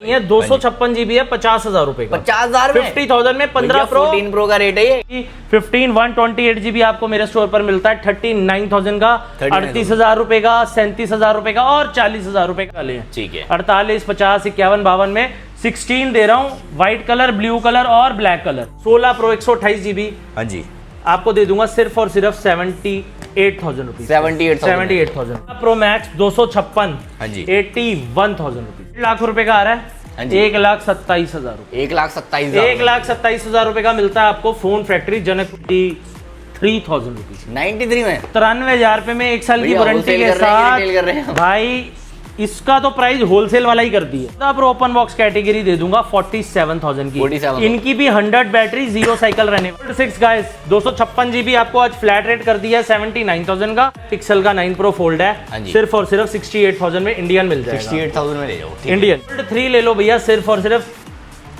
ये 256 जीबी है, 50,000 रुपए का। 50,000 में 50,000 में 15 प्रो 14 प्रो का रेट है ये। 15 128 जीबी आपको मेरे स्टोर पर मिलता है 39,000 का, 38,000 रुपए का, 37,000 रुपए का और 40,000 रुपए का ले। ठीक है। 48 50 51 52 में 16 दे रहा हूँ, व्हाइट कलर, ब्लू कलर और ब्लैक कलर। 16 प्रो 128 जीबी हाँ जी आपको दे दूंगा सिर्फ और सिर्फ 78,000 रुपीज। 78,000 प्रो मैक्स 256 हाँ जी 81,000 रुपीज। लाख रुपए का आ रहा हाँ है, जी। 1,27,000 रुपए। 1,27,000 1,27,000 रुपए का मिलता है आपको फोन फैक्ट्री जनकपुरी 3,000 रुपीज। 93 में 93,000 रुपए में 1 साल की भैया वारंटी wholesale के कर रहे हैं कि साथ retail कर रहे हैं? भाई इसका तो प्राइस होलसेल वाला ही कर दी है। आप ओपन बॉक्स कैटेगरी दे दूंगा 47,000 की। 47,000 इनकी भी 100 बैटरी 0 साइकिल रहने। 6 गाइस 256 जीबी आपको आज फ्लैट रेट कर दिया है 79,000 का। पिक्सल का 9 प्रो फोल्ड हाँ है, जी। सिर्फ और सिर्फ 68,000 में इंडियन मिल जाएगा। 68,000 में ले जाओ। ठीक है। इंडियन फोल्ड 3 ले लो भैया, सिर्फ और सिर्फ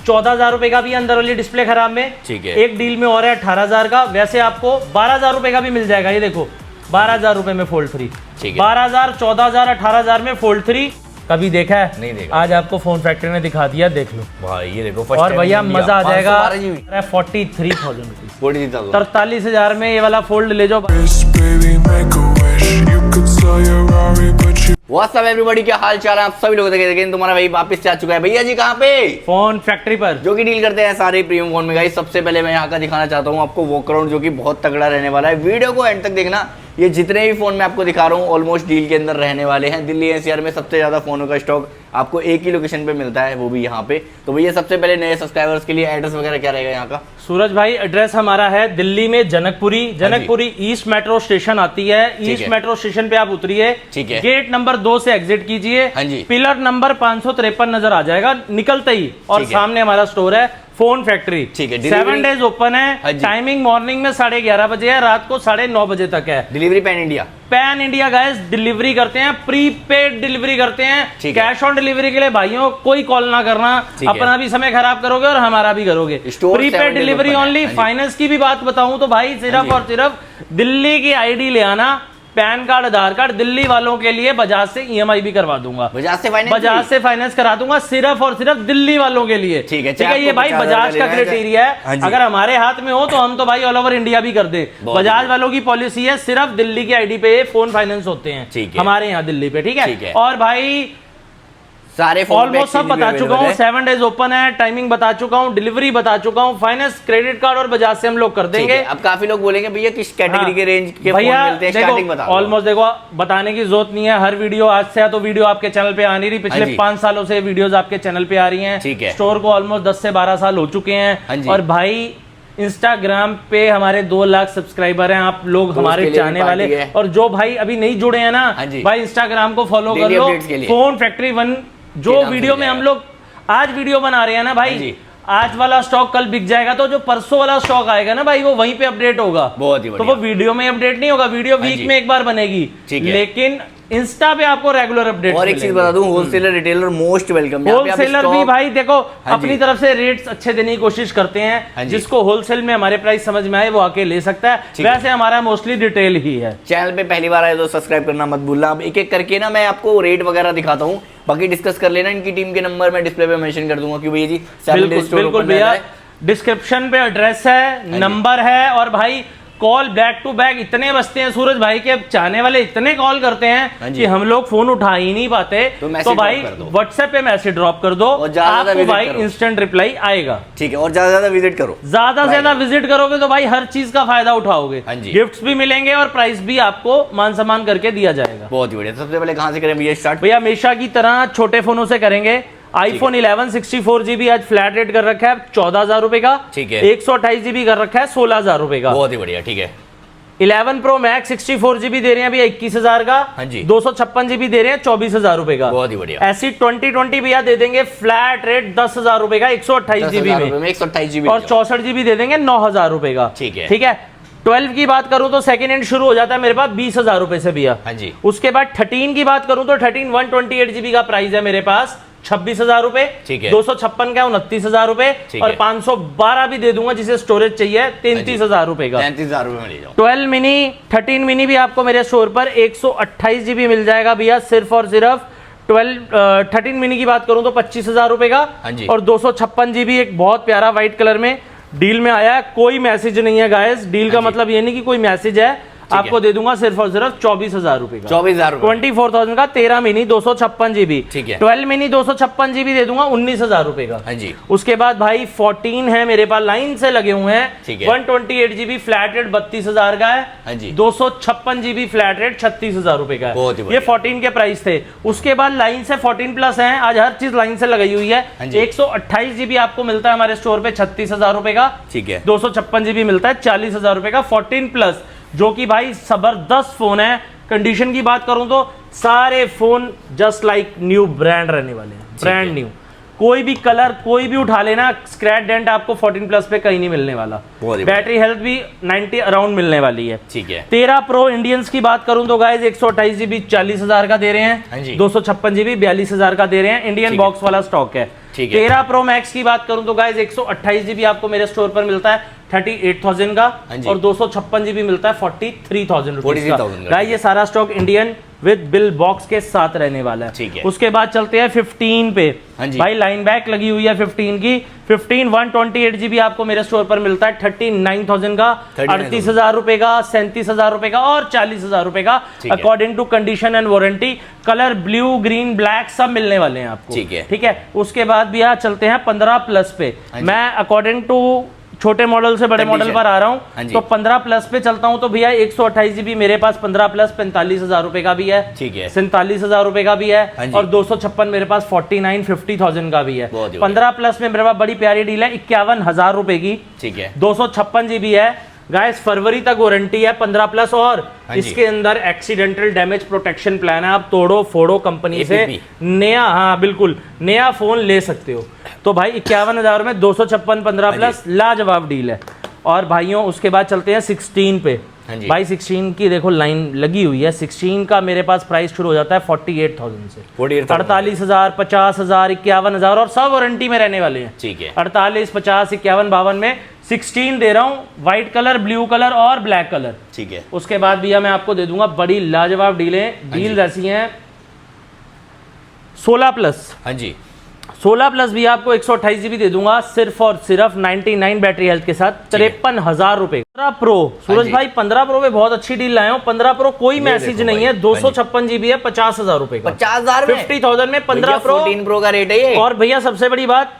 14,000 रुपए का भी अंदर वाली डिस्प्ले खराब में। ठीक है। एक डील में और है 18,000 का। वैसे आपको 12,000 रुपए का भी मिल जाएगा। ये देखो 12,000 रुपए में फोल्ड 3। ठीक है। 12,000 14,000 18,000 में फोल्ड 3 कभी देखा है? नहीं देखा। आज आपको फोन फैक्ट्री ने दिखा दिया, देख लो भाई ये देखो और भैया मजा आ जाएगा। 43,000 रुपीज 43,000 में ये वाला फोल्ड ले जाओ। व्हाट्सअप एवरीबॉडी, क्या हाल चाल है आप सभी लोगों तक। तुम्हारा भाई वापस आ चुका है। भैया जी कहाँ पे? फोन फैक्ट्री पर, जो कि डील करते हैं सारे प्रीमियम फोन में। गाइस सबसे पहले मैं यहाँ का दिखाना चाहता हूँ आपको वॉक अराउंड, जो कि बहुत तगड़ा रहने वाला है। वीडियो को एंड तक देखना। ये जितने भी फोन मैं आपको दिखा रहा हूँ ऑलमोस्ट डील के अंदर रहने वाले हैं। दिल्ली एनसीआर में सबसे ज्यादा फोनों का स्टॉक आपको एक ही लोकेशन पे मिलता है, वो भी यहाँ पे। तो भैया सबसे पहले नए सब्सक्राइबर्स के लिए एड्रेस वगैरह क्या रहेगा यहाँ का? सूरज भाई एड्रेस हमारा है दिल्ली में जनकपुरी ईस्ट मेट्रो स्टेशन आती है। ईस्ट मेट्रो स्टेशन पे आप उतरिए, ठीक है। गेट नंबर 2 से एग्जिट कीजिए। हाँ जी। पिलर नंबर 553 नजर आ जाएगा निकलते ही, और सामने हमारा स्टोर है फोन फैक्ट्री। ठीक है। 7 डेज ओपन है। टाइमिंग मॉर्निंग में 11:30 बजे है, रात को 9:30 बजे तक है। Delivery pan India. Pan India guys delivery करते हैं, प्रीपेड डिलीवरी करते हैं। कैश ऑन डिलीवरी के लिए भाइयों कोई कॉल ना करना, अपना भी समय खराब करोगे और हमारा भी करोगे। Prepaid delivery only. फाइनेंस की भी बात बताऊं तो भाई सिर्फ और सिर्फ दिल्ली की आईडी ले आना, पैन कार्ड आधार कार्ड। दिल्ली वालों के लिए बजाज से ईएमआई भी करवा दूंगा, बजाज से फाइनेंस करा दूंगा, सिर्फ और सिर्फ दिल्ली वालों के लिए। ठीक है। ये भाई बजाज का क्राइटेरिया है। अगर हमारे हाथ में हो तो हम तो भाई ऑल ओवर इंडिया भी कर दे। बजाज वालों की पॉलिसी है सिर्फ दिल्ली की आईडी पे फोन फाइनेंस होते हैं हमारे यहाँ दिल्ली पे। ठीक है। और भाई सारे ऑलमोस्ट सब बता चुका हूँ। 7 डेज ओपन है, टाइमिंग बता चुका हूँ, डिलीवरी बता चुका हूँ। फाइनेंस क्रेडिट कार्ड और बजाज से हम लोग कर देंगे। अब काफी लोग बोलेंगे भैया किस कैटेगरी के रेंज के फोन मिलते हैं, स्टार्टिंग बता दो। ऑलमोस्ट देखो बताने की जरूरत नहीं है। हर वीडियो आज से है तो वीडियो आपके चैनल पे आ नहीं रही। पिछले 5 सालों से वीडियोस आपके चैनल पे आ रही हैं। ठीक है। स्टोर को ऑलमोस्ट 10 से 12 साल हो चुके हैं। और भाई इंस्टाग्राम पे हमारे 2 लाख सब्सक्राइबर हैं। आप लोग हमारे चाहने वाले, और जो भाई अभी नहीं जुड़े हैं ना भाई, इंस्टाग्राम को फॉलो कर लो। फोन फैक्ट्री 1 जो वीडियो में हम लोग आज वीडियो बना रहे हैं ना भाई, आज वाला स्टॉक कल बिक जाएगा, तो जो परसों वाला स्टॉक आएगा ना भाई वो वहीं पे अपडेट होगा। बहुत ही तो वो वीडियो में अपडेट नहीं होगा, वीडियो वीक में एक बार बनेगी, लेकिन इंस्टा पे आपको रेगुलर अपडेट। और एक चीज बता दूं, wholesaler retailer most welcome. Wholesaler भी भाई देखो अपनी तरफ से रेट्स अच्छे देने की कोशिश करते हैं। जिसको होलसेल में हमारे प्राइस समझ में आए वो आके ले सकता है। वैसे हमारा मोस्टली रिटेल ही है। चैनल पे पहली बार आए तो सब्सक्राइब करना मत भूलना। अब एक एक करके ना मैं आपको रेट वगैरह दिखाता हूँ, बाकी डिस्कस कर लेना। इनकी टीम के नंबर मैं डिस्प्ले पे मेंशन कर दूंगा। क्यों भैया जी? बिल्कुल भैया, डिस्क्रिप्शन पे एड्रेस है, नंबर है, और भाई कॉल बैक टू बैक इतने बजते हैं सूरज भाई के, अब चाहने वाले इतने कॉल करते हैं कि हम लोग फोन उठा ही नहीं पाते। तो भाई व्हाट्सएप पे मैसेज ड्रॉप कर दो, आपको भाई इंस्टेंट रिप्लाई आएगा। ठीक है। और ज्यादा विजिट करो, ज्यादा से ज्यादा विजिट करोगे तो भाई हर चीज का फायदा उठाओगे। गिफ्ट्स भी मिलेंगे और प्राइस भी आपको मान सम्मान करके दिया जाएगा। बहुत ही बढ़िया। सबसे पहले कहां से करें भैया स्टार्ट? भैया हमेशा की तरह छोटे फोनों से करेंगे। आईफोन 11 64 जीबी आज फ्लैट रेट कर रखा है 14,000 रुपए का। ठीक है। 128 जीबी कर रखा है 16,000 रुपए का। बहुत ही बढ़िया। ठीक है। 11 प्रो मैक्स 64 जीबी दे रहे हैं भैया 21,000 का। 256 जीबी दे रहे हैं 24,000 रुपए का। बहुत ही बढ़िया। ऐसी 2020 भैया दे देंगे फ्लैट रेट 10,000 रुपए का 128 जीबी में 128 जीबी, और 64 जीबी दे देंगे 9,000 रुपए का। ठीक है। ठीक है। 12 की बात करूं तो सेकंड हैंड शुरू हो जाता है मेरे पास 20,000 रुपए से भैया। उसके बाद 13 की बात करूं तो 13 128 जीबी का प्राइस है मेरे पास 26,000 रुपए। 256 का 29,000 रुपए, और 512 भी दे दूंगा जिसे स्टोरेज चाहिए 33,000 रुपए का। 33,000 रुपए में ले जाओ। 12 मिनी 13 मिनी भी आपको मेरे स्टोर पर 128 जीबी मिल जाएगा भैया सिर्फ और सिर्फ 13 मिनी की बात करूं तो 25,000 रुपए का। हाँ जी। और 256 जीबी एक बहुत प्यारा व्हाइट कलर में डील में आया है, कोई मैसेज नहीं है गाइस। डील का मतलब ये नहीं कि कोई मैसेज है, आपको दे दूंगा सिर्फ और सिर्फ 24,000 रुपए का। 24,000 24,000 का 13 मिनी 256 जीबी। ठीक है। 12 मिनी 256 जीबी दे दूंगा 19,000 रुपए का। हाँ जी। उसके बाद भाई 14 है मेरे पास, लाइन से लगे हुए हैं। ठीक है। 128 जीबी फ्लैट रेट 32,000 का है। हाँ जी। 256 जीबी फ्लैट रेट 36,000 रुपए का बहुत ही है। बढ़िया। ये 14 के प्राइस थे। उसके बाद लाइन से 14 प्लस है, आज हर चीज लाइन से लगाई हुई है। हाँ जी। 128 जीबी आपको मिलता है हमारे स्टोर पे 36,000 रुपए का। ठीक है। 256 जीबी मिलता है 40,000 रुपए का 14 प्लस, जो कि भाई जबरदस्त फोन है। कंडीशन की बात करूं तो सारे phone just like new brand रहने वाले हैं, ब्रांड न्यू। कोई भी कलर कोई भी उठा लेना, स्क्रैच डेंट आपको 14 प्लस पे कहीं नहीं मिलने वाला। बैटरी हेल्थ भी 90 अराउंड मिलने वाली है। ठीक है। 13 प्रो इंडियंस की बात करूं तो गाइस 128 जीबी 40,000 का दे रहे हैं। 256 जीबी 42,000 का दे रहे हैं। इंडियन बॉक्स वाला स्टॉक है। 13 प्रो मैक्स की बात करूं तो गाइस 128 जीबी आपको मेरे स्टोर पर मिलता है 38,000 का। और 256 जीबी मिलता है 43,000 रुपीज का। गाइस ये सारा stock Indian with bill box के साथ रहने वाला है। ठीक है। उसके बाद चलते हैं 15 पे। भाई लाइन बैक लगी हुई है 15 की। 15 128 जीबी आपको मेरे स्टोर पर मिलता है 39,000 का, 38,000 रुपए का, 37,000 रुपए का और 40,000 रुपए का, according to condition and warranty. Colour blue green black सब मिलने वाले हैं आपको। ठीक है। उसके बाद भी यहाँ चलते हैं 15 प्लस पे। मैं अकॉर्डिंग टू छोटे मॉडल से बड़े मॉडल पर आ रहा हूं, तो 15 प्लस पे चलता हूं तो भैया 128 जीबी मेरे पास 15 प्लस 45,000 रुपए का भी है। ठीक है। 47,000 रुपए का भी है। और 256 मेरे पास 50,000 का भी है। 15 प्लस में मेरे पास बड़ी प्यारी डील है 51,000 रुपए की। ठीक है। 256 जीबी है गाइस, फरवरी तक वारंटी है 15 प्लस। और इसके अंदर एक्सीडेंटल डैमेज प्रोटेक्शन प्लान है, आप तोड़ो फोड़ो कंपनी से नया, हाँ बिल्कुल नया फोन ले सकते हो। तो भाई 51,000 में 256 15 प्लस लाजवाब डील है। और भाइयों उसके बाद चलते हैं 16 पे। भाई 16 की देखो लाइन लगी हुई है। 16 का मेरे पास प्राइस शुरू हो जाता है 48,000 से। 48,000 50,000 51,000 और सब वारंटी में रहने वाले हैं। ठीक है। 48 50 51 52 में 16 दे रहा हूँ, व्हाइट कलर ब्लू कलर और ब्लैक कलर। ठीक है। उसके बाद भैया मैं आपको दे दूंगा बड़ी लाजवाब डील ऐसी हैं 16 प्लस। हाँ जी। 16 प्लस भी आपको 128 जीबी दे दूंगा सिर्फ और सिर्फ 99 बैटरी हेल्थ के साथ 53,000 रुपए। 15 प्रो सूरज भाई 15 प्रो में बहुत अच्छी डील लाया हूँ। 15 प्रो कोई मैसेज नहीं है, 256 जीबी है 50,000 रुपए का। 50,000 50,000 में 15 प्रो 14 प्रो का रेट है ये। और भैया सबसे बड़ी बात,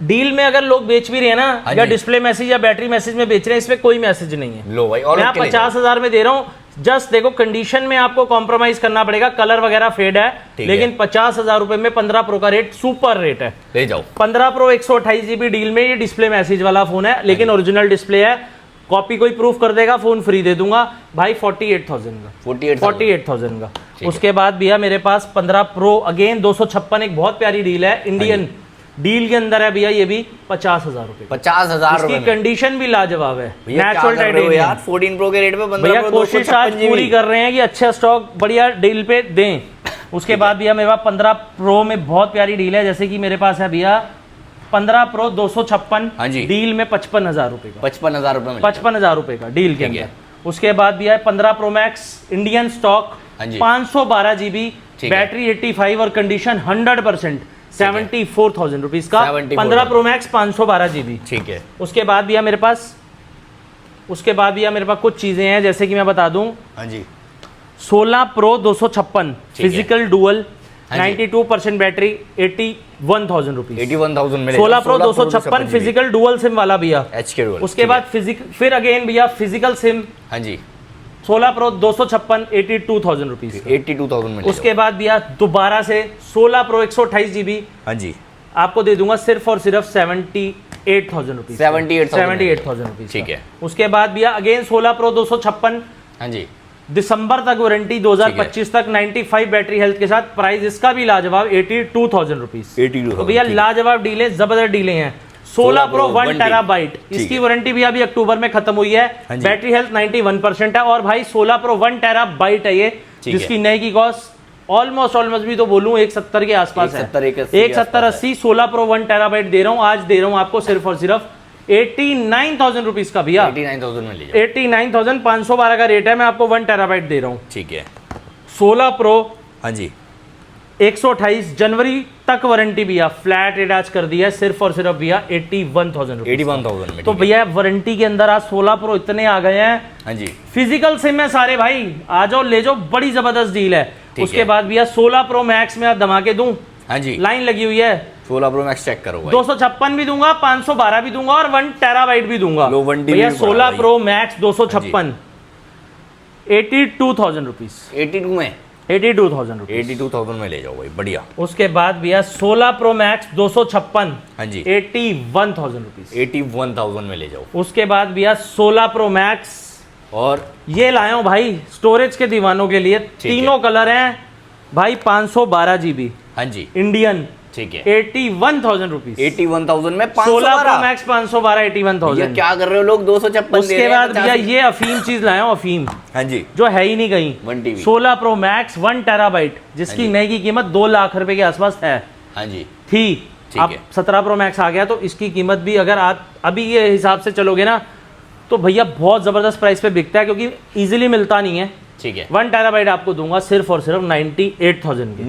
डील में अगर लोग बेच भी रहे हैं ना, या डिस्प्ले मैसेज या बैटरी मैसेज में बेच रहे हैं, इसमें कोई मैसेज नहीं है। लो भाई, मैं 50,000 में दे रहा हूँ। जस्ट देखो कंडीशन में आपको कॉम्प्रोमाइज करना पड़ेगा, कलर वगैरह फेड है, लेकिन 50,000 रुपए में 15 प्रो का रेट सुपर रेट है। ले जाओ। 15 प्रो 128 जीबी डील में, ये डिस्प्ले मैसेज वाला फोन है, लेकिन ओरिजिनल डिस्प्ले है। कॉपी कोई प्रूफ कर देगा फोन फ्री दे दूंगा भाई 48,000 का। 48,000 का। उसके बाद भैया मेरे पास 15 प्रो अगेन 256 एक बहुत प्यारी डील है, इंडियन डील के अंदर है भैया, ये भी 50,000 रुपए। 50,000 रुपए। कंडीशन भी लाजवाब है, नेचुरल टाइटेनियम यार। 14 प्रो के रेट पे भैया कोशिश आज पूरी कर रहे हैं कि अच्छा स्टॉक बढ़िया डील पे दें। उसके बाद भैया मेरे पास 15 प्रो में बहुत प्यारी डील है, जैसे कि मेरे पास है भैया 15 प्रो 256 डील में 55,000 रुपए का। 55,000 रुपए में 55,000 रुपए का डील के अंदर। उसके बाद भैया 15 pro max Indian stock 512 GB, battery 85 और कंडीशन 100%, 74,000 रुपीज का। 15 प्रो मैक्स 512 जीबी। ठीक है। उसके बाद भैया मेरे पास कुछ चीजें हैं, जैसे कि मैं बता दूं। हाँ जी। 16 pro 256 physical dual 92% battery 81,000 rupees. 81,000 में 16 प्रो 256 फिजिकल डुअल सिम वाला भैया। उसके बाद फिर अगेन भैया फिजिकल सिम। हाँ जी। 16 प्रो 256 82,000 रुपीज। 82,000 में। उसके बाद भैया दोबारा से 16 प्रो 128 जीबी। हाँ जी। आपको दे दूंगा सिर्फ और सिर्फ 78,000 रुपीज। 78,000 रुपीज। ठीक है। उसके बाद भैया अगेन 16 प्रो 256। हाँ जी। दिसंबर तक वारंटी 2025 तक 95 बैटरी हेल्थ के साथ, प्राइस इसका भी लाजवाब 82,000 रुपीज। तो भैया लाजवाब डीलें, जबरदस्त डीलें हैं। 16 प्रो 1 टेराबाइट, इसकी वारंटी भी अभी अक्टूबर में खत्म हुई है। बैटरी हेल्थ 91% है। और भाई 16 प्रो 1 टेराबाइट है ये, जिसकी नए की कॉस्ट ऑलमोस्ट भी तो बोलूं 170 के आसपास है। 170-80 16 प्रो 1 टेराबाइट दे रहा हूं, आज दे रहा हूं आपको सिर्फ और सिर्फ 89,000 रुपीज का भैया। 89,000 में लीजिए। 89,512 का रेट है, मैं आपको 1 टेराबाइट दे रहा हूं। ठीक है। 16 प्रो हाँ जी 128 जनवरी तक वारंटी भैया, फ्लैट रेट आज कर दिया है सिर्फ और सिर्फ भैया 81,000 81,000 में। तो भैया वारंटी के अंदर आज 16 प्रो इतने आ गए हैं। हाँ जी, फिजिकल सिम है सारे भाई, आ जाओ ले जाओ, बड़ी जबरदस्त डील है। उसके बाद भैया 16 प्रो मैक्स में आप धमाके दूं। हाँ जी, लाइन लगी हुई है। 16 प्रो मैक्स चेक करो भाई, 256 भी दूंगा, 512 भी दूंगा और 1 टेराबाइट भी दूंगा भैया। 16 प्रो मैक्स 256 82,000 रुपीज। 82 में 82,000 रुपीज, 82,000 में ले जाओ भाई, बढ़िया। उसके बाद भैया 16 प्रो मैक्स 256, हाँ जी, 81,000 रुपीज, 81,000 में ले जाओ। उसके बाद भैया 16 प्रो मैक्स, और ये लाया हूं भाई स्टोरेज के दीवानों के लिए, तीनों कलर हैं भाई, 512 GB। हाँ जी, इंडियन, ठीक है, 81,000 रुपीज, 81,000 में 16 प्रो मैक्स 512 81,000। क्या कर रहे हो लोग, 256 उसके बाद भैया ये अफीम चीज लाया हूं, अफीम, हाँ जी, जो है ही नहीं कहीं, 1 TB 16 प्रो मैक्स 1 टेराबाइट, जिसकी नई की कीमत 2 लाख रुपए के आसपास है। हाँ जी, थी, अब है। 17 प्रो मैक्स आ गया तो इसकी कीमत भी अगर आप अभी ये हिसाब से चलोगे ना तो भैया बहुत जबरदस्त प्राइस पे बिकता है, क्योंकि इजीली मिलता नहीं है। ठीक है, 1 टेराबाइट आपको दूंगा सिर्फ और सिर्फ 98,000 की।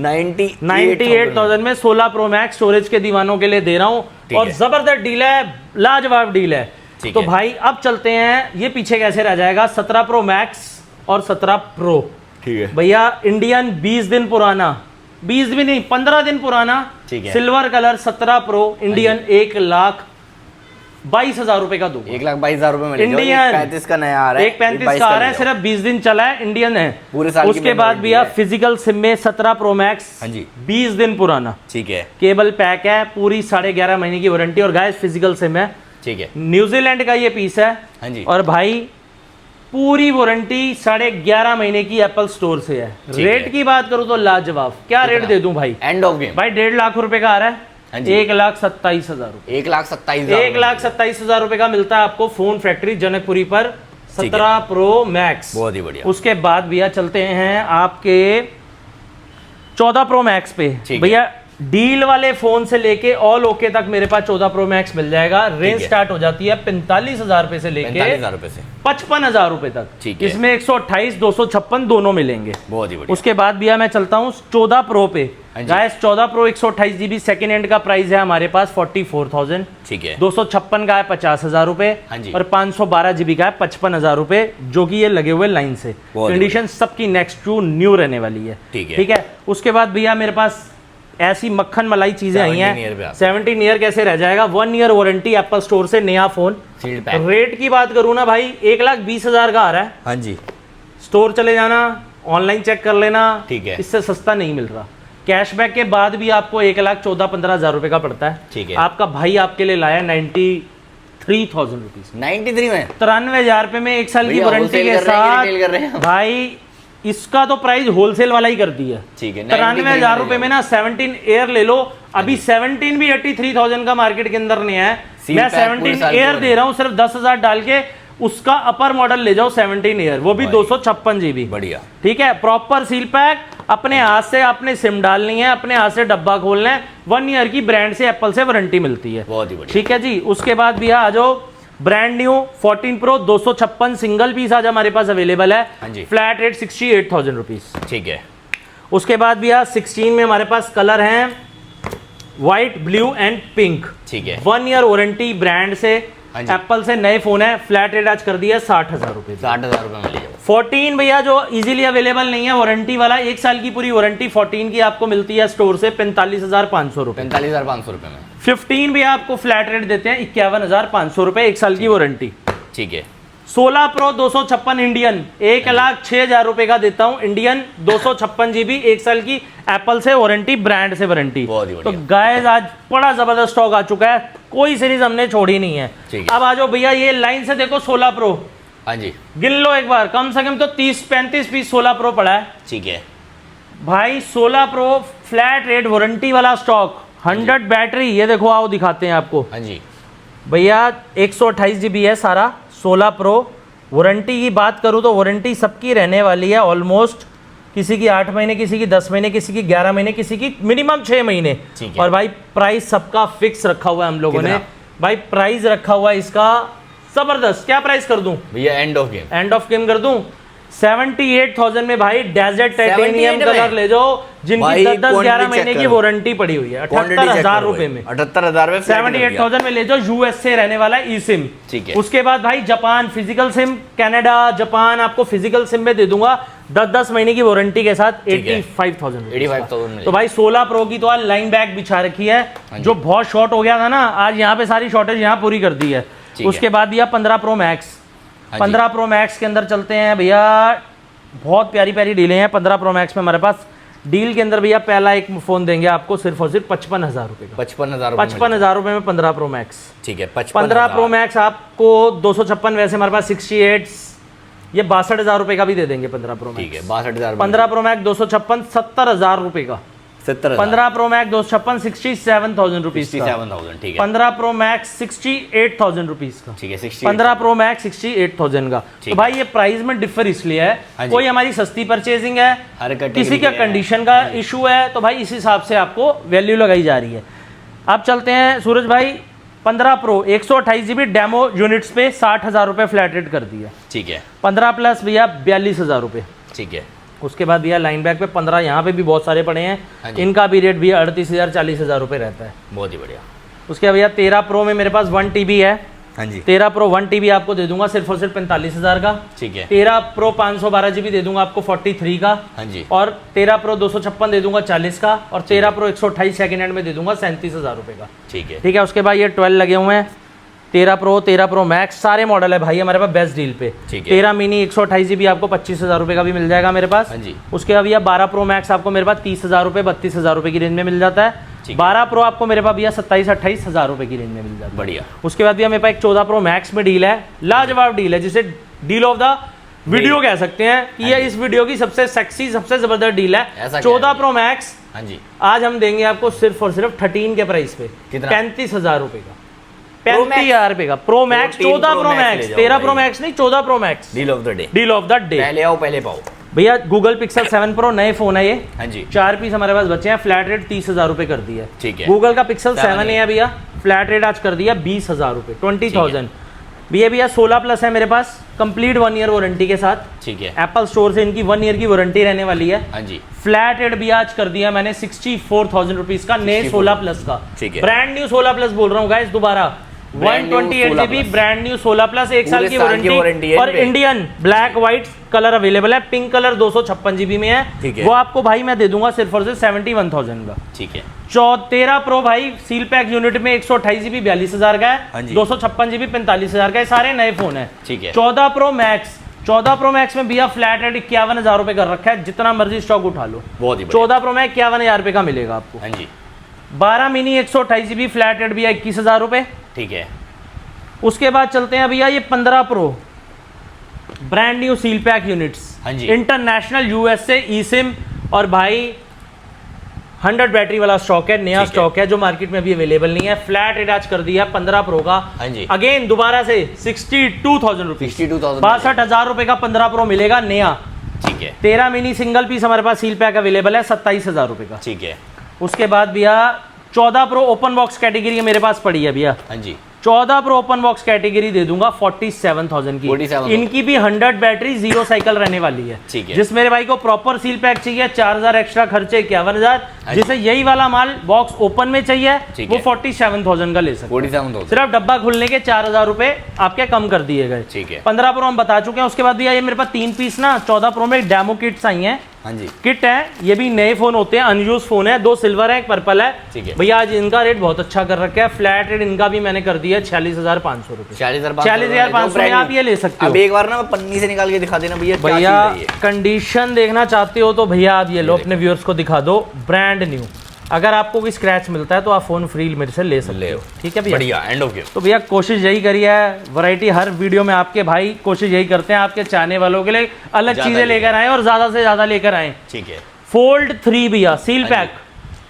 98,000 में 16 प्रो मैक्स स्टोरेज के दीवानों के लिए दे रहा हूँ, और जबरदस्त डील है, लाजवाब डील है। तो भाई अब चलते हैं, ये पीछे कैसे रह जाएगा, 17 प्रो मैक्स और 17 प्रो। ठीक है भैया, इंडियन 20 दिन पुराना, 20 भी नहीं 15 दिन पुराना, सिल्वर कलर 17 प्रो इंडियन, 1,22,000 रुपए का दूंगा। 1,22,000 रुपए में इंडियन, 35 का नया आ रहा है, 1,35 का आ रहा है, सिर्फ 20 दिन चला है, इंडियन है पूरे साल। उसके बाद भैया फिजिकल सिम में 17 प्रो मैक्स, हाँ जी, 20 दिन पुराना, ठीक है, केबल पैक है, पूरी 11.5 महीने की वारंटी, और गाइस फिजिकल सिम है, ठीक है, न्यूजीलैंड का ये पीस है। हाँ जी, और भाई पूरी वारंटी 11.5 महीने की एप्पल स्टोर से है। रेट की बात करूं तो लाजवाब, क्या रेट दे दूं भाई, एंड ऑफ गेम भाई, 1.5 लाख रुपए का आ रहा है, 1,27,000 रुपए, 1,27,000 रुपए का मिलता है आपको फोन फैक्ट्री जनकपुरी पर 17 प्रो मैक्स। बहुत ही बढ़िया। उसके बाद भैया चलते हैं आपके 14 प्रो मैक्स पे। भैया डील वाले फोन से लेके ऑल ओके तक मेरे पास 14 प्रो मैक्स मिल जाएगा। रेंज स्टार्ट हो जाती है 45,000 रुपए से लेके 55,000 रुपए तक। इसमें 128 256 दोनों मिलेंगे। बहुत ही बढ़िया। उसके बाद भैया मैं चलता हूँ 14 प्रो पे। Guys 14 pro 128 GB second hand का प्राइस है हमारे पास 44,000। ठीक है। 256 का है 50,000 रुपए और 512 GB का है 55,000 रुपए, जो कि ये लगे हुए लाइन से। कंडीशन सबकी नेक्स्ट टू न्यू रहने वाली है। ठीक है। उसके बाद भैया मेरे पास ऐसी मक्खन मलाई चीजें आई हैं। 17 ईयर कैसे रह जाएगा, 1 ईयर वारंटी एप्पल स्टोर से, नया फोन। रेट की बात करूं ना भाई 1,20,000 का आ रहा है। हाँ जी। स्टोर चले जाना, ऑनलाइन चेक कर लेना, ठीक है, इससे सस्ता नहीं मिल रहा। कैशबैक के बाद भी आपको 1,14,15,000 रुपए का पड़ता है। ठीक है। आपका भाई आपके लिए लाया 93,000 रुपीज। 93 में 93,000 रुपए में 1 साल की वारंटी के साथ भाई। इसका तो प्राइस होलसेल वाला ही कर दिया। ठीक है। 93,000 रुपए में ना 17 एयर ले लो। अभी 17 भी 83,000 का मार्केट के अंदर नहीं है। मैं 17 एयर दे रहा हूँ सिर्फ 10,000 डाल के। उसका अपर मॉडल ले जाओ 17 एयर, वो भी 256 GB। बढ़िया। ठीक है। प्रॉपर सील पैक, अपने हाथ से आपने सिम डालनी है, अपने हाथ से डब्बा खोलना है। 1 ईयर की ब्रांड से एप्पल से वारंटी मिलती है। बहुत ही बढ़िया। ठीक है जी। उसके बाद भैया आ जाओ brand new 14 pro 256 single piece आज हमारे पास अवेलेबल है। Flat rate 68,000 rupees. ठीक है। उसके बाद भैया 16 में हमारे पास कलर हैं व्हाइट, ब्लू एंड पिंक। ठीक है। 1 ईयर वारंटी ब्रांड से, एप्पल से नए फोन है। फ्लैट रेट आज कर दिया 60,000 रुपए। 60,000 रुपए में ले जाओ। 14 भैया जो इजीली अवेलेबल नहीं है, वारंटी वाला 1 साल की पूरी वारंटी 14 की आपको मिलती है स्टोर से 45,500 रुपए। 45,500 रुपए में। 15 भी आपको फ्लैट रेट देते हैं 51,500 रुपए, 1 साल की वारंटी। ठीक है। 16 प्रो 256 इंडियन 1,06,000 रुपए का देता हूं। इंडियन 256 GB 1 साल की एप्पल से वारंटी, ब्रांड से वारंटी। तो गाइस आज बड़ा जबरदस्त स्टॉक आ चुका है, कोई सीरीज हमने छोड़ी नहीं है। अब आ जाओ भैया, ये लाइन से देखो 16 प्रो। हाँ जी। गिन लो एक बार, कम से कम तो 30-35 पीस 16 प्रो पड़ा है। ठीक है भाई। 16 प्रो फ्लैट रेट वारंटी वाला स्टॉक, 100 बैटरी। ये देखो, आओ दिखाते हैं आपको। हाँ जी भैया 128 GB है सारा 16 प्रो। वारंटी की बात करूं तो वारंटी सबकी रहने वाली है ऑलमोस्ट। किसी की 8 महीने, किसी की 10 महीने, किसी की 11 महीने, किसी की मिनिमम 6 महीने। और भाई प्राइस सबका फिक्स रखा हुआ है हम लोगों ने। भाई प्राइस रखा हुआ है इसका जबरदस्त। क्या प्राइस कर दूं भैया? End of game. End of game कर दूं 78,000 में भाई डेजर्ट टाइटेनियम 78 कलर ले जाओ, जिनकी 10-11 महीने की वारंटी पड़ी हुई है। 78,000 रुपए में, 78,000 में 78,000 में ले जाओ। यूएसए रहने वाला ई सिम। ठीक है। उसके बाद भाई Japan physical SIM, Canada, Japan आपको फिजिकल सिम में दे दूंगा 10-10 महीने की वारंटी के साथ 85,000। 85,000 तो भाई 16 प्रो की तो आज लाइन बैक बिछा रखी है, जो बहुत शॉर्ट हो गया था ना, आज यहाँ पे सारी शॉर्टेज यहाँ पूरी कर दी है। उसके बाद दिया 15 प्रो मैक्स। 15 प्रो मैक्स के अंदर चलते हैं भैया, बहुत प्यारी प्यारी डीलें हैं 15 प्रो मैक्स में हमारे पास। डील के अंदर भैया पहला एक फोन देंगे आपको सिर्फ और सिर्फ 55,000 रुपए का। 55,000 रुपए में 15 प्रो मैक्स। ठीक है। 15 प्रो मैक्स आपको 256, वैसे हमारे पास 68, ये 62,000 रुपए का भी दे देंगे 15 प्रो मैक्स। ठीक है। 62,000। 15 प्रो मैक्स 256 70,000 रुपए का। 15 प्रो मैक्स 256 67,000 रुपीज। 67,000। ठीक है। 15 प्रो मैक्स 68,000 रुपीज का। ठीक है। 15 प्रो मैक्स 68,000 का। तो भाई ये प्राइस में डिफर इसलिए है, कोई हमारी सस्ती परचेजिंग है, किसी का कंडीशन का इशू है, तो भाई इस हिसाब से आपको वैल्यू लगाई जा रही है। अब चलते हैं सूरज भाई, 15 प्रो 128 GB डेमो यूनिट्स पे 60,000 रुपए फ्लैट रेट कर दिया। ठीक है। 15 प्लस भैया 42,000 रुपए। ठीक है। उसके बाद भैया लाइन बैक पे 15, यहाँ पे भी बहुत सारे पड़े हैं, इनका भी रेट भैया 38,000 40,000 रुपए रहता है। बहुत ही बढ़िया। उसके बाद भैया 13 प्रो में मेरे पास 1 TB है। हाँ जी। 13 प्रो 1 TB आपको दे दूंगा सिर्फ और सिर्फ 45,000 का। ठीक है। 13 प्रो 512 GB दे दूंगा आपको 43 का। हाँ जी। और 13 प्रो 256 दे दूंगा 40 का। और 13 प्रो 128 सेकेंड हैंड में दे दूंगा 37,000 रुपए का। ठीक है। ठीक है। उसके बाद ये 12 लगे हुए हैं, 13 प्रो मैक्स, सारे मॉडल है भाई हमारे पास बेस्ट डील पे। 13 मिनी 128 GB आपको 25,000 रुपए का भी मिल जाएगा मेरे पास। हाँ जी। उसके बाद भैया 12 प्रो मैक्स आपको मेरे पास 30,000 रुपए 32,000 रुपए की रेंज में मिल जाता है। 12 प्रो आपको मेरे पास भैया 27-28,000 रुपए की रेंज में मिल जाता है। बढ़िया। उसके बाद भैया मेरे पास एक 14 प्रो मैक्स में डील है, लाजवाब डील है, जिसे डील ऑफ द वीडियो कह सकते हैं कि ये इस वीडियो की सबसे सेक्सी सबसे जबरदस्त डील है। 14 प्रो मैक्स हाँ जी आज हम देंगे आपको सिर्फ और सिर्फ 13 के प्राइस पे। 35,000 रुपए का, 35,000 रुपए का pro max. 14 pro max, 13 pro max नहीं, 14 pro max. Deal of the day. Deal of the day. पहले आओ पहले पाओ भैया। गूगल पिक्सल 7 प्रो नए फोन है ये। हाँ जी। 4 पीस हमारे पास बचे हैं, फ्लैट रेट 30,000 रुपए कर दिया है। ठीक है। गूगल का पिक्सल 7 है भैया, फ्लैट रेट आज कर दिया 20,000 रुपए, 20,000। भैया 16 प्लस है मेरे पास, कंप्लीट 1 ईयर वारंटी के साथ। ठीक है। एप्पल स्टोर से इनकी 1 ईयर की वारंटी रहने वाली है। हाँ जी। फ्लैट रेट भी आज कर दिया मैंने 64,000 रुपीज का, नए 16 प्लस का। ठीक है। ब्रांड न्यू 16 प्लस बोल रहा हूँ गाइस दोबारा। 128 GB ब्रांड न्यू 16 प्लस, 1 साल की वारंटी और Indian black white colour available है। पिंक कलर 256 GB में है, वो आपको भाई मैं दे दूंगा सिर्फ और सिर्फ 71,000 का। ठीक है। 13 प्रो भाई सील पैक यूनिट में 128 GB 42,000 का है, 256 GB 45,000 का है, सारे नए फोन है। ठीक है। 14 प्रो मैक्स में भैया फ्लैट रेट 51,000 रुपए कर रखा है, जितना मर्जी स्टॉक उठा लो। 14 प्रो मैक्स 51,000 रुपए का मिलेगा आपको। हाँ जी। 12 मिनी 128 GB फ्लैट रेट भैया 21,000 रुपए। ठीक है। उसके बाद चलते हैं भैया ये 15 pro brand new seal pack units. हाँ जी। इंटरनेशनल यूएसए ई सिम और भाई 100 बैटरी वाला स्टॉक है, नया स्टॉक है जो मार्केट में अभी अवेलेबल नहीं है। फ्लैट रेट आज कर दिया 15 प्रो का। हाँ जी। अगेन दोबारा से 62,000 रुपीज, 62,000 रुपए का 15 प्रो मिलेगा नया। ठीक है। 13 मिनी सिंगल पीस हमारे पास सील पैक अवेलेबल है 27,000 रुपए का। ठीक है। उसके बाद भैया 14 प्रो ओपन बॉक्स कैटेगरी मेरे पास पड़ी है भैया। हाँ जी। 14 प्रो ओपन बॉक्स कैटेगरी दे दूंगा 47,000 की। 47,000। इनकी भी 100 बैटरी 0 साइकिल रहने वाली है। ठीक है। जिस मेरे भाई को प्रॉपर सील पैक चाहिए 4,000 एक्स्ट्रा खर्चे 51,000, जिसे यही वाला माल बॉक्स ओपन में चाहिए वो 47,000 का ले सकते हैं। 47,000 सिर्फ डब्बा खुलने के 4,000 रुपए आपके कम कर दिए गए। ठीक है। 15 प्रो हम बता चुके हैं। उसके बाद भैया ये मेरे पास 3 पीस ना 14 प्रो में डेमो किट्स आई हैं। हाँ जी। किट है, ये भी नए फोन होते हैं, अनयूज फोन है, 2 सिल्वर है 1 पर्पल है। ठीक है। भैया आज इनका रेट बहुत अच्छा कर रखा है, फ्लैट रेट इनका भी मैंने कर दिया 46,500 रुपए। 46,500 में आप ये ले सकते हो। अब एक बार ना पन्नी से निकाल के दिखा देना भैया। भैया कंडीशन देखना चाहते हो तो भैया आप ये लो, अपने व्यूअर्स को दिखा दो, ब्रांड न्यू। अगर आपको कोई स्क्रैच मिलता है तो आप फोन फ्री मेरे से ले सकते हो। ठीक है भैया, बढ़िया एंड ऑफ गिफ्ट। तो भैया कोशिश यही करी है, वैरायटी हर वीडियो में आपके भाई कोशिश यही करते हैं आपके चाहने वालों के लिए अलग चीजें लेकर आए और ज्यादा से ज्यादा लेकर आए। ठीक है। फोल्ड 3 भैया सील पैक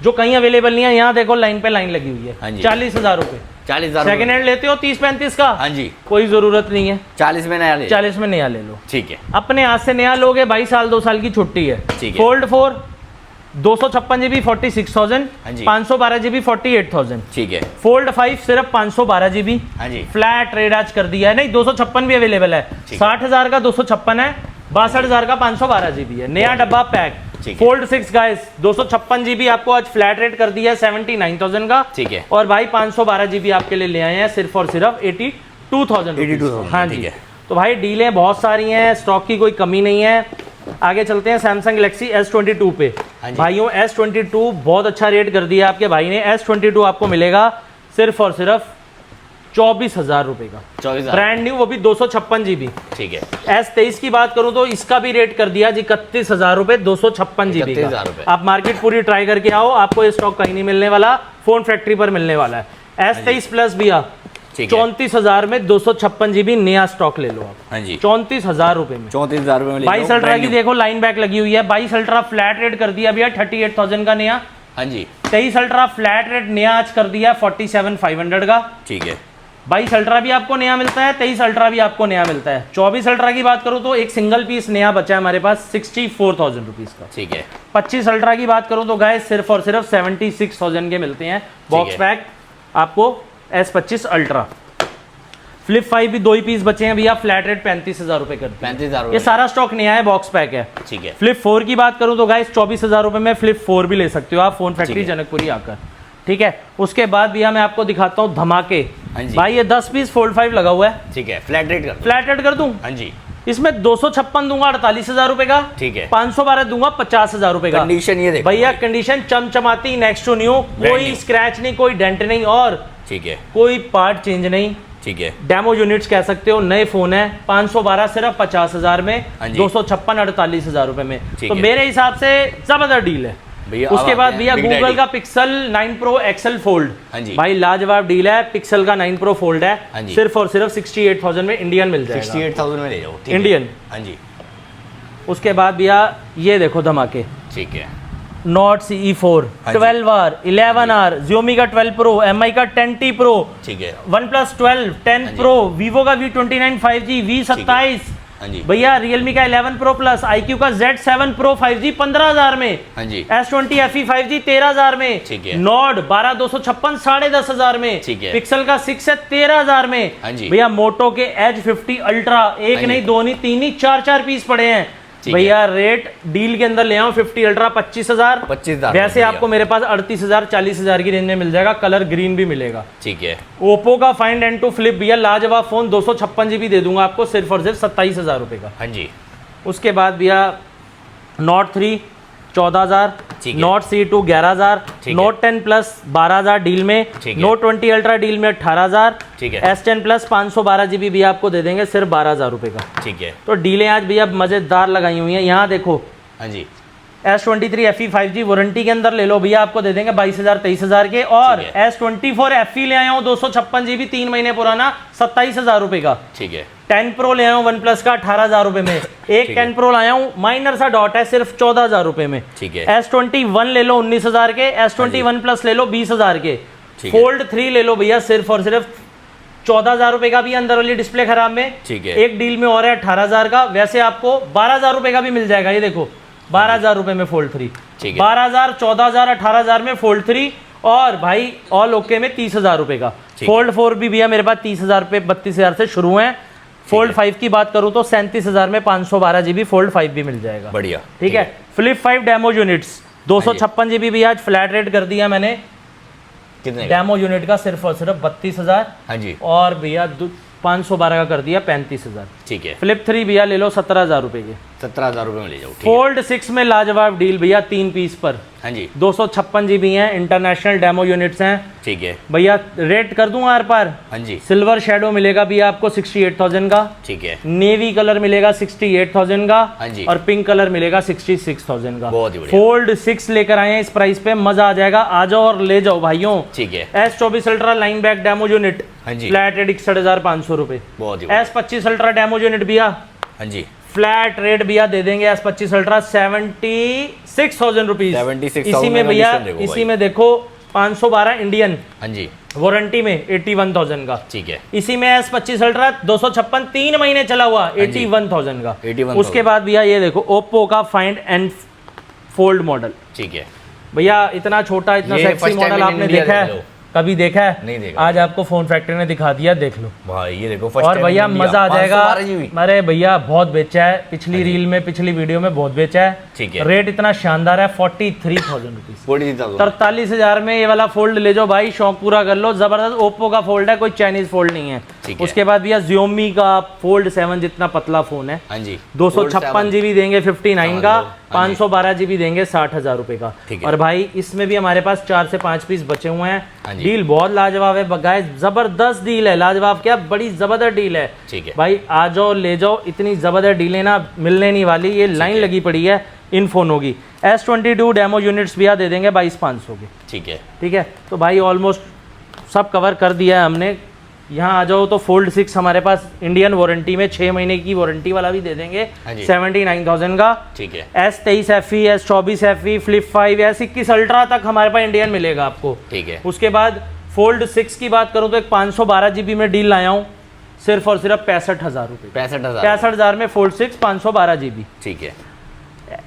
जो कहीं अवेलेबल नहीं है, यहाँ देखो लाइन पे लाइन लगी हुई है। 40,000 रुपए। 40,000 सेकंड हैंड लेते हो 30-35 का? हाँ जी। कोई जरूरत नहीं है, 40 में नया ले। 40 में नया ले लो। ठीक है। अपने हाथ से नया लोगे 22 साल 2 साल की छुट्टी है। Fold 4 256 GB 46,000, 512 GB 48,000। ठीक है। फोल्ड 5 सिर्फ 512 GB। हाँ जी। फ्लैट रेट आज कर दिया है, नहीं 256 भी अवेलेबल है, 60,000 का 256 है, 62,000 का 512 GB है, नया डब्बा पैक। फोल्ड 6 गाइस 256 GB आपको आज फ्लैट रेट कर दिया है 79,000 का, ठीक है। और भाई 512 GB आपके लिए ले आए हैं सिर्फ और सिर्फ 82,000। हाँ जी, तो भाई डीलें बहुत सारी हैं, स्टॉक की कोई कमी नहीं है। आगे चलते हैं सैमसंग गैलेक्सी S22 पे। भाइयों S22 बहुत अच्छा रेट कर दिया आपके भाई ने। S22 आपको मिलेगा सिर्फ और सिर्फ 24,000 रुपए का, 24,000 ब्रांड न्यू, वो भी 256 GB। ठीक है। S23 की बात करूं तो इसका भी रेट कर दिया जी 31,000 रुपए, 256 GB का। आप मार्केट पूरी ट्राई करके आओ, आपको ये स्टॉक कहीं नहीं मिलने वाला, फोन फैक्ट्री पर मिलने वाला है। S23 प्लस भैया 34,000 में 256 GB नया स्टॉक ले लो आप। हाँ जी, 34,000 रुपए में, 34,000 रुपए में। 22 अल्ट्रा की देखो लाइन बैक लगी हुई है, 22 अल्ट्रा फ्लैट रेट कर दिया भैया 38,000 का नया। हाँ जी, 23 अल्ट्रा फ्लैट रेट नया आज कर दिया 47,500 का। ठीक है। 22 अल्ट्रा भी आपको नया मिलता है, 23 अल्ट्रा भी आपको नया मिलता है। 24 अल्ट्रा की बात करूं तो एक सिंगल पीस नया बचा है हमारे पास 64,000 रुपीज का, ठीक है। 25 अल्ट्रा की बात करूं तो गाइस सिर्फ और सिर्फ 76,000 के मिलते हैं बॉक्स पैक आपको S25 अल्ट्रा। फ्लिप 5 भी 2 ही पीस बचे हैं भैया, फ्लैट रेट 35,000 रुपए कर 35,000। ये सारा स्टॉक नया है, बॉक्स पैक है, ठीक है। फ्लिप 4 की बात करूं तो गाइस 24,000 रुपए में फ्लिप 4 भी ले सकते हो आप, फोन फैक्ट्री जनकपुरी आकर, ठीक है। उसके बाद भैया मैं आपको दिखाता हूँ धमाके। भाई ये 10 पीस फोल्ड 5 लगा हुआ है, ठीक है। फ्लैट रेट कर दूं? हाँ जी। इसमें 256 दूंगा 48,000 रुपए का, ठीक है। 512 दूंगा 50,000 रुपए का। कंडीशन ये देखो भैया, कंडीशन चमचमाती, नेक्स्ट टू न्यू, कोई स्क्रैच नहीं, कोई डेंट नहीं, और ठीक है कोई पार्ट चेंज नहीं, ठीक है। डेमो यूनिट्स कह सकते हो, नए फोन है। 512 सिर्फ 50,000 में, 256 48,000 रुपए में, तो मेरे हिसाब से जबरदस्त डील है भैया। उसके बाद भैया गूगल का पिक्सल 9 प्रो एक्सेल फोल्ड, भाई लाजवाब डील है। पिक्सल का 9 प्रो फोल्ड है, सिर्फ और सिर्फ 68,000 में इंडियन मिल जाएगा। 68,000 में ले जाओ, इंडियन। हाँ जी। उसके बाद भैया ये देखो धमाके, ठीक है। Note CE4 12R 11R, Xiaomi का 12 Pro, MI का 10T Pro, ठीक है। OnePlus 12 10 Pro, Vivo का V29 5G, V27, भैया रियलमी का 11 Pro Plus, iQOO का Z7 Pro 5G 15,000 में, S20 FE 5G 13,000 में, नोट 12 256 10,500 में, पिक्सल का 6 है 13,000 में। भैया मोटो के Edge 50 Ultra, एक नहीं दो नहीं तीन नहीं 4 पीस पड़े हैं भैया। रेट डील के अंदर ले आओ 50 अल्ट्रा 25,000, वैसे आपको मेरे पास 38,000 40,000 की रेंज में मिल जाएगा, कलर ग्रीन भी मिलेगा, ठीक है। ओप्पो का फाइंड N2 फ्लिप भैया लाजवाब फोन 256 GB दे दूंगा आपको सिर्फ और सिर्फ 27,000 रुपए का। हाँ जी। उसके बाद भैया note 3 14,000, note C2 11,000, note 10 plus 12,000 deal में, नोट 20 अल्ट्रा डील में 18,000, S10 प्लस 512 GB भी आपको दे देंगे सिर्फ 12,000 रुपए का, ठीक है। तो डीलें आज भैया मजेदार लगाई हुई हैं, यहाँ देखो। हाँ जी। S23 FE 5G वारंटी के अंदर ले लो भैया, आपको दे देंगे 22,000 23,000 के, और S24 FE ले आया हूँ 256 GB 3 महीने पुराना 27,000 रुपए का, ठीक है। 10 Pro ले आया हूँ OnePlus का 18,000 रुपए में, एक 10 Pro लाया हूँ, माइनर सा डॉट है, सिर्फ 14,000 रुपए में, ठीक है। S21 ले लो 19,000 के, S21 प्लस ले लो 20,000 के, फोल्ड 3 ले लो भैया सिर्फ और सिर्फ 14,000 रुपए का भी, अंदर वाली डिस्प्ले खराब में, ठीक है। एक डील में और है 18,000 का, वैसे आपको 12,000 रुपए का भी मिल जाएगा, ये देखो 12,000 रुपए में फोल्ड 3, 12,000 14,000 18,000 में फोल्ड 3, और भाई ऑल ओके में 30,000 रुपए का। फोल्ड 4 भी भैया मेरे पास 30,000 रुपए 32,000 से शुरू है। फोल्ड 5 की बात करूं तो 37,000 में 512 GB फोल्ड 5 भी मिल जाएगा, बढ़िया, ठीक है। फ्लिप 5 डेमो यूनिट्स 256 GB भी आज फ्लैट रेट कर दिया मैंने, कितने डेमो यूनिट का सिर्फ और सिर्फ 32,000, हाँ जी। और भैया 512 का कर दिया 35,000, ठीक है। फ्लिप 3 भैया ले लो 17,000 रुपए के, 17,000 रुपए में ले जाओ। फोल्ड 6 में लाजवाब डील भैया 3 पीस पर, हाँ जी। 256 GB हैं, इंटरनेशनल डेमो यूनिट्स हैं, ठीक है भैया। रेट कर दूंगा आर पार, हाँ जी। सिल्वर शेडो मिलेगा भैया आपको 68,000 का, ठीक है। नेवी कलर मिलेगा 68,000 का, हाँ जी। और पिंक कलर मिलेगा 66,000 का। फोल्ड 6 लेकर आए हैं इस प्राइस पे, मजा आ जाएगा, आ जाओ और ले जाओ भाइयों, ठीक है। S24 ultra line back demo unit, हाँ जी। फ्लैट रेट 61,500 रुपए। S25 अल्ट्रा डेमो यूनिट भैया, हाँ जी। फ्लैट रेट भैया दे देंगे S25 अल्ट्रा 76,000 रुपीज। इसी में भैया इसी में देखो 512 इंडियन, हाँ जी। वारंटी में 81,000 का, ठीक है। इसी में S25 अल्ट्रा 256 3 महीने चला हुआ 81,000 का, 81,000। उसके बाद भैया ये देखो ओप्पो का फाइंड एंड फोल्ड मॉडल, ठीक है भैया। इतना छोटा इतना सेक्सी मॉडल आपने देखा है? कभी देखा है? नहीं देखा। आज आपको फोन फैक्ट्री ने दिखा दिया, देख लो भाई ये देखो और भैया मजा आ जाएगा। 512 GB। अरे भैया बहुत बेचा है, पिछली रील में पिछली वीडियो में बहुत बेचा है। ठीक है। रेट इतना शानदार है 43,000 रुपीज, 43,000। 43,000 में ये वाला फोल्ड ले जाओ भाई, शौक पूरा कर लो। जबरदस्त ओप्पो का फोल्ड है, कोई चाइनीज फोल्ड नहीं है। ठीक है। उसके बाद भैया Xiaomi का फोल्ड 7 जितना पतला फोन है, हाँ जी 256 GB देंगे 59 का, हाँ जी। 512 GB देंगे 60,000 रुपए का। ठीक है। और भाई इसमें भी हमारे पास 4 से 5 पीस बचे हुए हाँ हैं। जी। डील बहुत लाजवाब है गाइस, जबरदस्त डील है, लाजवाब क्या बड़ी जबरदस्त डील है। ठीक है। भाई आ जाओ ले जाओ, इतनी जबरदस्त डीलें ना मिलने नहीं वाली, ये लाइन लगी पड़ी है इन फोनों की। S22 डेमो यूनिट्स भी दे देंगे 22,500 के। ठीक है। ठीक है, तो भाई ऑलमोस्ट सब कवर कर दिया है हमने। यहाँ आ जाओ तो फोल्ड 6 हमारे पास इंडियन वारंटी में 6 महीने की वारंटी वाला भी दे देंगे हाँ जी। 79,000 का। ठीक है। S23 FE, S24 FE, Flip 5, S21 ultra तक हमारे पास इंडियन मिलेगा आपको। ठीक है। उसके बाद फोल्ड 6 की बात करूँ तो एक 512 GB में डील लाया हूँ, सिर्फ और सिर्फ 65,000 रुपये। 65,000 में फोल्ड 6 512 GB। ठीक है।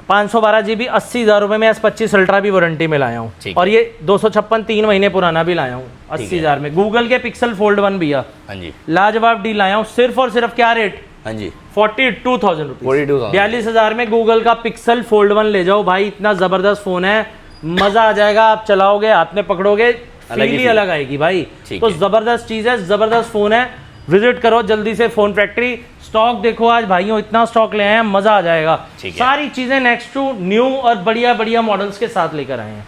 512 GB 80,000 रुपये में S25 अल्ट्रा भी वारंटी में लाया हूँ। ठीक और ये 256 3 महीने पुराना भी लाया हूँ 80,000 में। गूगल के पिक्सल फोल्ड 1 भी है, हाँ जी लाजवाब डील लाया हूँ, सिर्फ और सिर्फ क्या रेट, हाँ जी 42,000 रुपये। 42,000। 42,000 में गूगल का पिक्सल फोल्ड 1 ले जाओ भाई, इतना जबरदस्त फोन है, मजा आ जाएगा। आप चलाओगे, हाथ में पकड़ोगे, फील ही अलग आएगी भाई। तो जबरदस्त चीज है, जबरदस्त फोन है, विजिट करो जल्दी से फोन फैक्ट्री। स्टॉक देखो आज भाइयों, इतना स्टॉक ले आए हैं, मजा आ जाएगा। सारी चीजें नेक्स्ट टू न्यू और बढ़िया बढ़िया मॉडल्स के साथ लेकर आए हैं।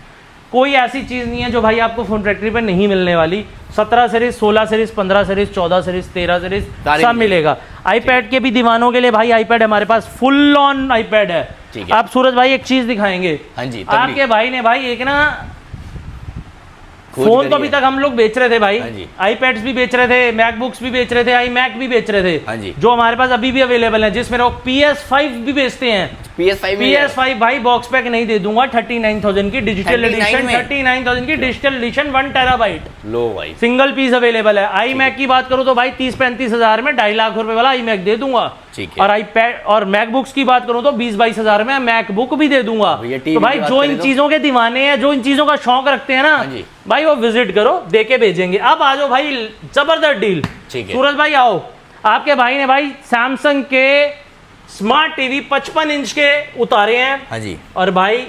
कोई ऐसी चीज नहीं है जो भाई आपको फोन फैक्ट्री पे नहीं मिलने वाली। 17 series, 16 series, 15 series, 14 series, 13 series सब मिलेगा। आईपैड के भी दीवानों के लिए भाई आईपैड हमारे पास फुल ऑन आईपैड है। आप सूरज भाई एक चीज दिखाएंगे, हाँ जी आपके भाई ने भाई एक ना फोन तो अभी तक हम लोग बेच रहे थे भाई, आईपैड्स भी बेच रहे थे, मैकबुक्स भी बेच रहे थे, आई मैक भी बेच रहे थे, हाँ जी। जो हमारे पास अभी भी अवेलेबल है, जिसमें लोग PS5 भी बेचते हैं। PS5 भाई बॉक्स पैक नहीं दे दूंगा, 39,000 की डिजिटल एडिशन, 39,000 की डिजिटल एडिशन 1 टेराबाइट लो भाई, सिंगल पीस अवेलेबल है। आई मैक की बात करूं तो भाई 30-35,000 में 2.5 लाख रुपए वाला आई मैक दे दूंगा। और आईपैड और मैकबुक्स की बात करूं तो 20-22,000 में मैकबुक भी दे दूंगा। तो भाई जो इन चीजों के दीवाने हैं, जो इन चीजों का शौक रखते हैं ना भाई, वो विजिट करो, दे के भेजेंगे। अब आ जाओ भाई, जबरदस्त डील। सूरज भाई आओ, आपके भाई ने भाई सैमसंग के स्मार्ट टीवी 55 इंच के उतारे हैं। हाँ जी। और भाई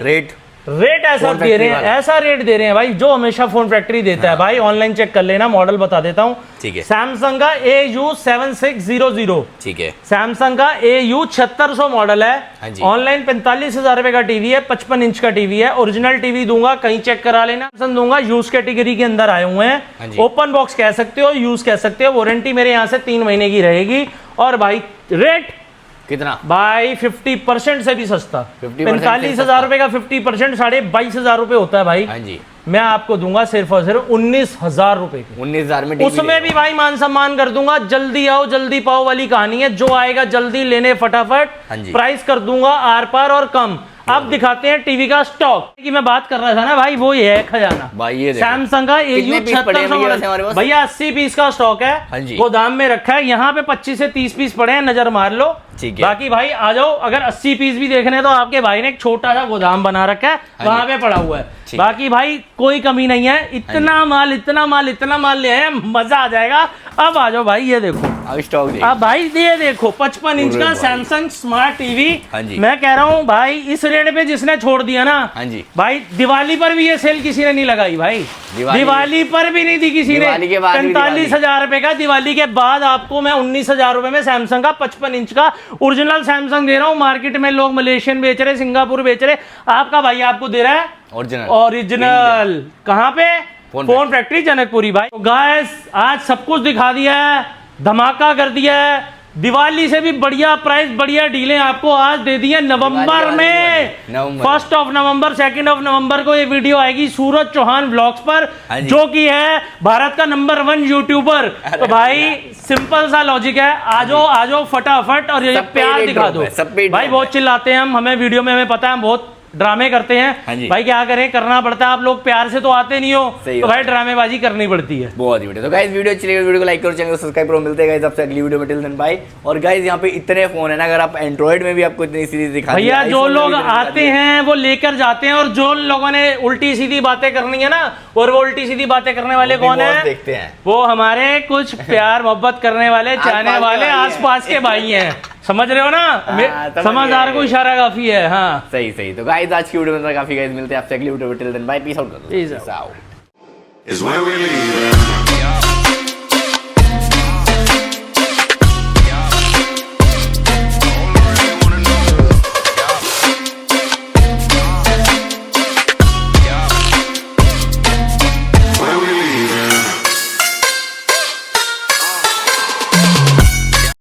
रेट ऐसा दे रहे हैं, ऐसा रेट दे रहे हैं भाई जो हमेशा फोन फैक्ट्री देता है भाई। ऑनलाइन चेक कर लेना, मॉडल बता देता हूँ। ठीक है। सैमसंग का AU7600, ठीक है। सैमसंग का AU 7600 मॉडल है। ऑनलाइन 45,000 रुपए का टीवी है, 55 इंच का टीवी है। ओरिजिनल टीवी दूंगा, कहीं चेक करा लेना। सैमसंग दूंगा, यूज कैटेगरी के अंदर आए हुए हैं। ओपन बॉक्स कह सकते हो, यूज कह सकते हो। वारंटी मेरे यहाँ से 3 महीने की रहेगी। और भाई रेट कितना भाई 50% से भी सस्ता, 45,000 रुपए का 50% 22,500 रुपए होता है भाई। हाँ जी। मैं आपको दूंगा सिर्फ और सिर्फ 19,000 रुपए के। 19,000 में उसमें भी भाई मान सम्मान कर दूंगा। जल्दी आओ जल्दी पाओ वाली कहानी है, जो आएगा जल्दी लेने फटाफट। प्राइस कर दूंगा आर पार और कम। अब दिखाते हैं टीवी का स्टॉक की मैं बात कर रहा था ना भाई, वो ये है खजाना भाई। ये सैमसंग का AU 7600 भैया 80 पीस का स्टॉक है, गोदाम में रखा है। यहाँ पे 25 से 30 पीस पड़े हैं, नजर मार लो। बाकी भाई आ जाओ, अगर 80 पीस भी देखने तो आपके भाई ने एक छोटा सा गोदाम बना रखा है, वहां पे पड़ा हुआ है। बाकी भाई कोई कमी नहीं है, इतना माल इतना माल इतना माल ले आए, मजा आ जाएगा। अब आ जाओ भाई, ये देखो स्टॉक, अब भाई ये देखो 55 इंच का सैमसंग स्मार्ट टीवी। मैं कह रहा हूँ भाई, इस रेट पे जिसने छोड़ दिया ना भाई, दिवाली पर भी ये सेल किसी ने नहीं लगाई भाई, दिवाली पर भी नहीं दी किसी ने। 45,000 रुपए का दिवाली के बाद आपको मैं 19,000 रुपए में सैमसंग का 55 इंच का ओरिजिनल सैमसंग दे रहा हूँ। मार्केट में लोग मलेशियन बेच रहे, सिंगापुर बेच रहे, आपका भाई आपको दे रहा है ओरिजिनल। कहाँ पे? फोन फैक्ट्री जनकपुरी भाई। तो गाइस आज सब कुछ दिखा दिया है, धमाका कर दिया है। दिवाली से भी बढ़िया प्राइस, बढ़िया डीलें आपको आज दे दी है नवंबर में। 1 नवंबर 2 नवंबर को ये वीडियो आएगी सूरज चौहान व्लॉग्स पर, जो कि है भारत का नंबर 1 यूट्यूबर। तो भाई सिंपल सा लॉजिक है, आ जाओ फटाफट और ये प्यार दिखा दो भाई। बहुत चिल्लाते हैं हम, हमें वीडियो में, हमें पता है हम बहुत ड्रामे करते हाँ हैं जी। भाई, क्या करें, करना पड़ता है। आप लोग प्यार से तो आते नहीं हो, सही तो बात भाई ड्रामेबाजी करनी पड़ती है। बहुत ही बढ़िया। तो गाइस वीडियो अच्छी लगी वीडियो को लाइक करो, चैनल को सब्सक्राइब करो। मिलते हैं गाइस आपसे अगली वीडियो में, टिल देन बाय। और गाइस यहाँ पे इतने फोन है ना, अगर आप एंड्रॉइड में भी आपको इतनी सीरीज दिखा दी, भैया जो iPhone में लोग भी इतनी दिखा आते दी। हैं वो लेकर जाते हैं, और जो लोगों ने उल्टी सीधी बातें करनी है ना, और वो उल्टी सीधी बातें करने वाले वो भी कौन बहुत है, देखते हैं। वो हमारे कुछ प्यार मोहब्बत करने वाले, चाहने आसपास के वाले, भाई हैं। आसपास के भाई हैं। समझ रहे हो ना? समझ समझदार गए। को इशारा काफी है। हाँ, सही सही। तो गाइस आज की वीडियो में काफी गाइस, मिलते हैं आपसे अगली वीडियो में, till then bye, peace out कर दो। Peace out. Peace out. is when we leave.